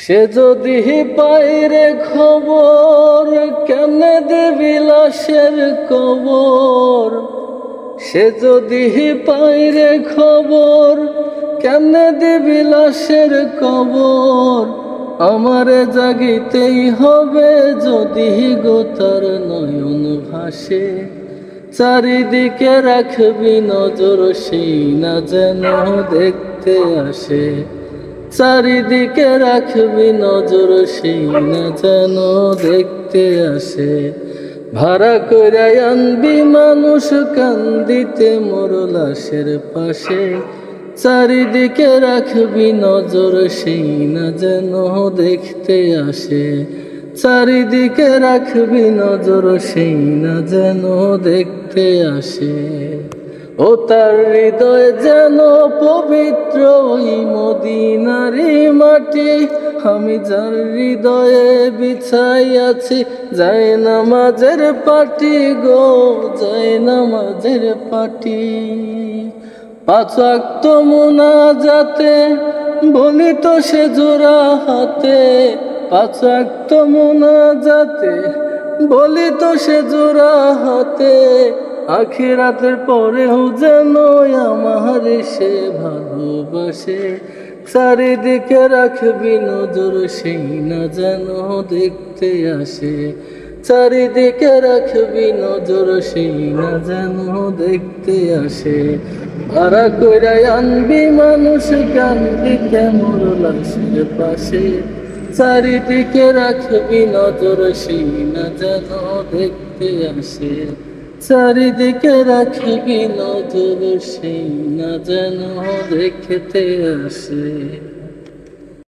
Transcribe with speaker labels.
Speaker 1: সে যদি পাইরে খবর কেমনে দেবি লাশের কবর। সে যদি পাইরে খবর কেমনে দেবি লাশের কবর। আমারে জাগিতেই হবে যদি গোতার নয়ন ভাসে। চারিদিকে রাখবি নজর সেই না যেন দেখতে আসে। চারিদিকে রাখবি নজর সেই না যেন দেখতে আসে। ভাড়া করে আনবি মানুষ কান্দিতে মোর লাশের পাশে। চারিদিকে রাখবি নজর সেই না যেন দেখতে আসে। চারিদিকে রাখবি নজর সেই না যেন দেখতে আসে। ও তার হৃদয় যেন পবিত্র ওই মদিনারি মাটি। আমি যার হৃদয়ে বিছাই আছি যায় নামাজের পাটি গো, যায় নামাজের পাটি। পাঁচ ওয়াক্ত মুনাজাতে বলি তো সে জোড়া হাতে। পাঁচ ওয়াক্ত মুনাজাতে বলি তো সে জোড়া হাতে। আখিরাতের পরেও যেন আমার সে ভালোবাসে। চারিদিকে রাখবি নজর সেই না যেন দেখতে আসে। চারিদিকে রাখবি নজর সেই না যেন দেখতে আসে। ভাড়া কইরা আনবি মানুষ কান্দিতে মোর লাশের পাশে। চারিদিকে রাখবি নজর সেই না যেন দেখতে আসে। চারিদিকে রাখবি নজর সেই না যেন দেখতে আসে।